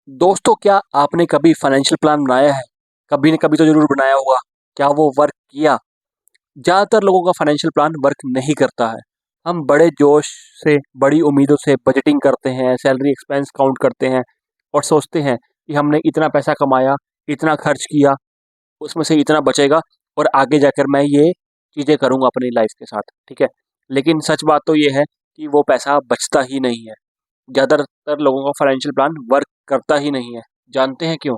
दोस्तों, क्या आपने कभी फाइनेंशियल प्लान बनाया है? कभी न कभी तो ज़रूर बनाया होगा। क्या वो वर्क किया? ज़्यादातर लोगों का फाइनेंशियल प्लान वर्क नहीं करता है। हम बड़े जोश से, बड़ी उम्मीदों से बजटिंग करते हैं, सैलरी एक्सपेंस काउंट करते हैं और सोचते हैं कि हमने इतना पैसा कमाया, इतना खर्च किया, उसमें से इतना बचेगा और आगे जाकर मैं ये चीज़ें करूँगा अपनी लाइफ़ के साथ, ठीक है? लेकिन सच बात तो ये है कि वो पैसा बचता ही नहीं है। ज़्यादातर लोगों का फाइनेंशियल प्लान वर्क करता ही नहीं है। जानते हैं क्यों?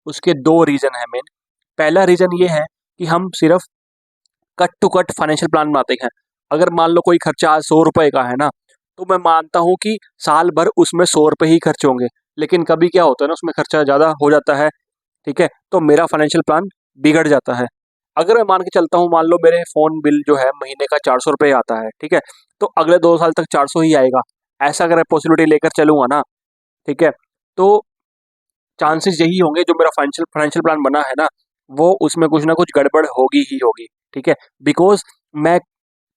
उसके 2 रीज़न हैं मेन। पहला रीज़न ये है कि हम सिर्फ़ cut to cut financial plan बनाते हैं। अगर मान लो कोई खर्चा आज ₹100 का है ना, तो मैं मानता हूँ कि साल भर उसमें ₹100 ही खर्च होंगे। लेकिन कभी क्या होता है ना, उसमें खर्चा ज़्यादा हो जाता है, ठीक है? तो मेरा फाइनेंशियल प्लान बिगड़ जाता है। अगर मैं मान के चलता हूँ, मान लो मेरे फ़ोन बिल जो है महीने का ₹400 आता है, ठीक है? तो अगले 2 साल तक 400 ही आएगा। ऐसा अगर मैं पॉसिबिलिटी लेकर चलूँगा ना, ठीक है? तो चांसेस यही होंगे जो मेरा फाइनेंशियल फाइनेंशियल प्लान बना है ना, वो उसमें कुछ ना कुछ गड़बड़ होगी ही होगी, ठीक है? बिकॉज़ मैं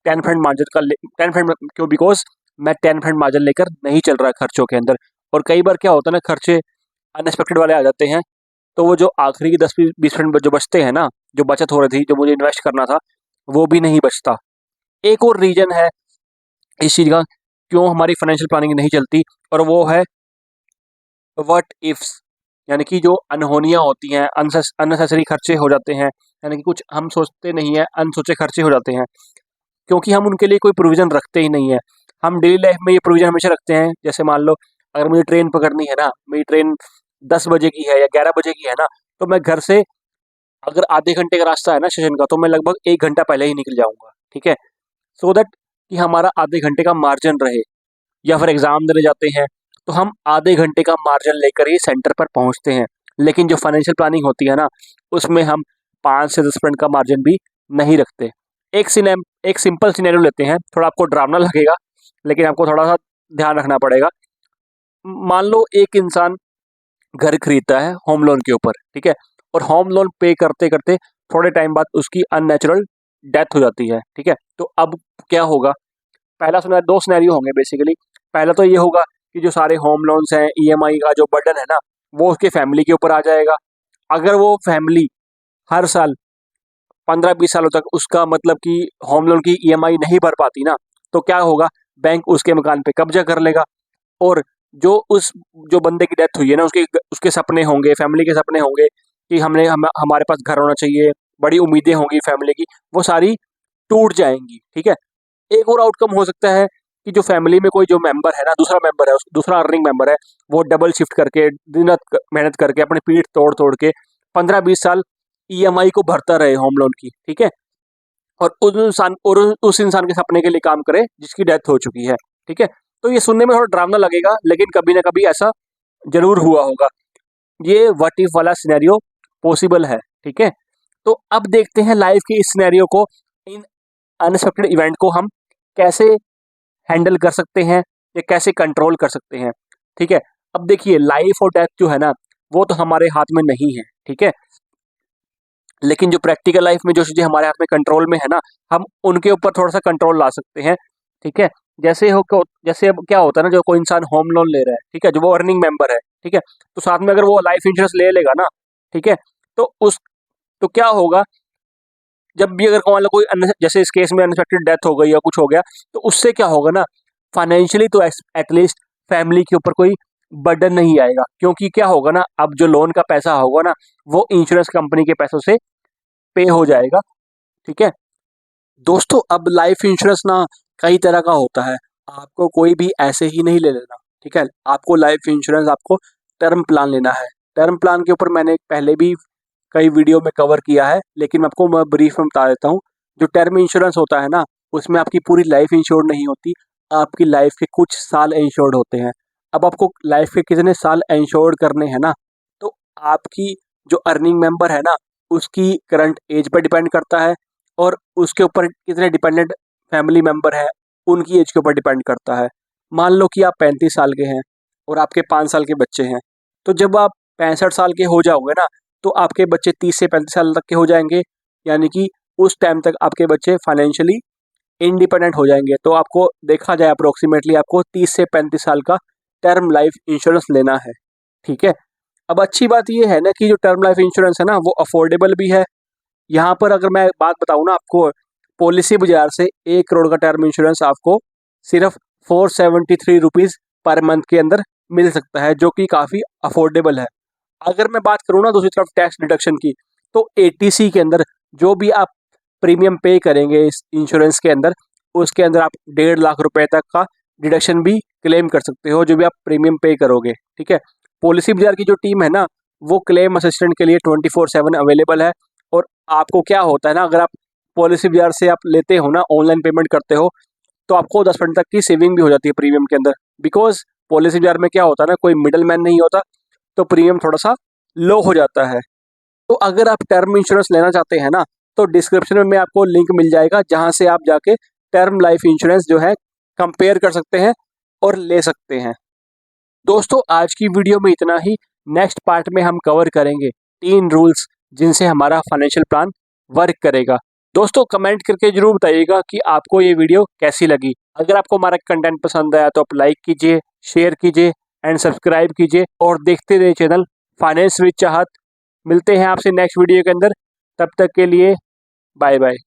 10% मार्जिन लेकर नहीं चल रहा खर्चों के अंदर। और कई बार क्या होता है ना, खर्चे अनएक्सपेक्टेड वाले आ जाते हैं, तो वो जो आखिरी के 10-20% जो बचते हैं ना, जो बचत हो रही थी, जो मुझे इन्वेस्ट करना था, वो भी नहीं बचता। एक और रीज़न है इस चीज़ का क्यों हमारी फाइनेंशियल प्लानिंग नहीं चलती, और वो है व्हाट इफ्स। यानी कि जो अनहोनियाँ होती हैं, अननेसेसरी खर्चे हो जाते हैं, यानी कि कुछ हम सोचते नहीं हैं, अनसोचे खर्चे हो जाते हैं, क्योंकि हम उनके लिए कोई प्रोविज़न रखते ही नहीं है। हम डेली लाइफ़ में ये प्रोविज़न हमेशा रखते हैं, जैसे मान लो अगर मुझे ट्रेन पकड़नी है ना, मेरी ट्रेन 10 बजे की है या 11 बजे की है ना, तो मैं घर से, अगर आधे घंटे का रास्ता है ना स्टेशन का, तो मैं लगभग 1 घंटा पहले ही निकल जाऊँगा, ठीक है? सो दैट कि हमारा आधे घंटे का मार्जिन रहे। या फिर एग्ज़ाम देने जाते हैं, तो हम आधे घंटे का मार्जिन लेकर ही सेंटर पर पहुँचते हैं। लेकिन जो फाइनेंशियल प्लानिंग होती है ना, उसमें हम 5 से 10% का मार्जिन भी नहीं रखते। एक सिंपल सिनेरियो लेते हैं, थोड़ा आपको डरावना लगेगा, लेकिन आपको थोड़ा-सा ध्यान रखना पड़ेगा। मान लो एक इंसान घर खरीदता है होम लोन के ऊपर, ठीक है? और होम लोन पे करते-करते थोड़े टाइम बाद उसकी अननेचुरल डेथ हो जाती है, ठीक है? तो अब क्या होगा? पहला सिनेरियो, 2 सिनेरियो होंगे बेसिकली। पहला तो ये होगा कि जो सारे होम लोन्स हैं, ईएमआई का जो बर्डन है ना, वो उसके फैमिली के ऊपर आ जाएगा। अगर वो फैमिली हर साल 15-20 सालों तक उसका मतलब कि होम लोन की ईएमआई नहीं भर पाती ना, तो क्या होगा? बैंक उसके मकान पे कब्ज़ा कर लेगा। और जो उस जो बंदे की डेथ हुई है ना, उसके उसके सपने होंगे, फैमिली के सपने होंगे कि हमारे पास घर होना चाहिए, बड़ी उम्मीदें होंगी फैमिली की, वो सारी टूट जाएँगी, ठीक है? एक और आउटकम हो सकता है कि जो फैमिली में कोई जो मेंबर है ना, दूसरा मेंबर है, दूसरा अर्निंग मेंबर है, वो डबल शिफ्ट करके, दिन-रात मेहनत करके, अपनी पीठ तोड़-तोड़ के 15-20 साल ईएमआई को भरता रहे होम लोन की, ठीक है? और उस इंसान के सपने के लिए काम करे जिसकी डेथ हो चुकी है, ठीक है? तो ये सुनने में थोड़ा डरावना लगेगा, लेकिन कभी ना कभी ऐसा ज़रूर हुआ होगा। ये व्हाट इफ वाला सिनेरियो पॉसिबल है, ठीक है? तो अब देखते हैं लाइफ के इस सिनेरियो को, इन अनएक्सपेक्टेड इवेंट को हम कैसे हैंडल कर सकते हैं या कैसे कंट्रोल कर सकते हैं, ठीक है? अब देखिए, लाइफ और डेथ जो है ना, वो तो हमारे हाथ में नहीं है, ठीक है? लेकिन जो प्रैक्टिकल लाइफ में जो चीज़ें हमारे हाथ में कंट्रोल में है ना, हम उनके ऊपर थोड़ा-सा कंट्रोल ला सकते हैं, ठीक है? जैसे अब क्या होता है ना, जो कोई इंसान होम लोन ले रहा है, ठीक है? जो वो अर्निंग मेंबर है, ठीक है? तो साथ में अगर वो लाइफ इंश्योरेंस ले लेगा ना, ठीक है? तो उस तो क्या होगा, जब भी अगर मान लो कोई जैसे इस केस में अनएक्सपेक्टेड डेथ हो गई या कुछ हो गया, तो उससे क्या होगा ना, फाइनेंशियली तो एटलीस्ट फैमिली के ऊपर कोई बर्डन नहीं आएगा, क्योंकि क्या होगा ना, अब जो लोन का पैसा होगा ना, वो इंश्योरेंस कंपनी के पैसों से पे हो जाएगा, ठीक है? दोस्तों, अब लाइफ इंश्योरेंस ना कई तरह का होता है। आपको कोई भी ऐसे ही नहीं ले लेना, ठीक है? आपको लाइफ इंश्योरेंस, आपको टर्म प्लान लेना है। टर्म प्लान के ऊपर मैंने पहले भी कई वीडियो में कवर किया है, लेकिन मैं ब्रीफ में बता देता हूँ। जो टर्म इंश्योरेंस होता है ना, उसमें आपकी पूरी लाइफ इंश्योर्ड नहीं होती, आपकी लाइफ के कुछ साल इंश्योर्ड होते हैं। अब आपको लाइफ के कितने साल इंश्योर्ड करने हैं ना, तो आपकी जो अर्निंग मेंबर है ना, उसकी करंट एज पे डिपेंड करता है, और उसके ऊपर कितने डिपेंडेंट फैमिली मेंबर हैं, उनकी एज के ऊपर डिपेंड करता है। मान लो कि आप 35 साल के हैं और आपके 5 साल के बच्चे हैं, तो जब आप 65 साल के हो जाओगे ना, तो आपके बच्चे 30 से 35 साल तक के हो जाएँगे, यानी कि उस टाइम तक आपके बच्चे फाइनेंशियली इंडिपेंडेंट हो जाएँगे। तो आपको देखा जाए अप्रॉक्सिमेटली आपको 30 से 35 साल का टर्म लाइफ इंश्योरेंस लेना है, ठीक है? अब अच्छी बात ये है ना कि जो टर्म लाइफ इंश्योरेंस है ना वो अफोर्डेबल भी है। यहाँ पर अगर मैं बात बताऊँ ना आपको, पॉलिसी बाजार से 1 करोड़ का टर्म इंश्योरेंस आपको सिर्फ 473 रुपीज़ पर मंथ के अंदर मिल सकता है, जो कि काफ़ी अफोर्डेबल है। अगर मैं बात करूँ ना दूसरी तरफ टैक्स डिडक्शन की, तो एटीसी के अंदर जो भी आप प्रीमियम पे करेंगे इस इंश्योरेंस के अंदर, उसके अंदर आप 1.5 लाख रुपए तक का डिडक्शन भी क्लेम कर सकते हो, जो भी आप प्रीमियम पे करोगे। ठीक है, पॉलिसी बाजार की जो टीम है ना, वो क्लेम असिस्टेंट के लिए 24/7 अवेलेबल है। और आपको क्या होता है ना, अगर आप पॉलिसी बाजार से आप लेते हो ना, ऑनलाइन पेमेंट करते हो, तो आपको 10% तक की सेविंग भी हो जाती है प्रीमियम के अंदर। बिकॉज पॉलिसी बाजार में क्या होता है ना, कोई मिडल मैन नहीं होता, तो प्रीमियम थोड़ा सा लो हो जाता है। तो अगर आप टर्म इंश्योरेंस लेना चाहते हैं ना, तो डिस्क्रिप्शन में आपको लिंक मिल जाएगा, जहां से आप जाके टर्म लाइफ इंश्योरेंस जो है कंपेयर कर सकते हैं और ले सकते हैं। दोस्तों आज की वीडियो में इतना ही। नेक्स्ट पार्ट में हम कवर करेंगे 3 रूल्स जिनसे हमारा फाइनेंशियल प्लान वर्क करेगा। दोस्तों कमेंट करके जरूर बताइएगा कि आपको ये वीडियो कैसी लगी। अगर आपको हमारा कंटेंट पसंद आया तो आप लाइक कीजिए, शेयर कीजिए एंड सब्सक्राइब कीजिए और देखते रहिए चैनल फाइनेंस विद चाहत। मिलते हैं आपसे नेक्स्ट वीडियो के अंदर, तब तक के लिए बाय बाय।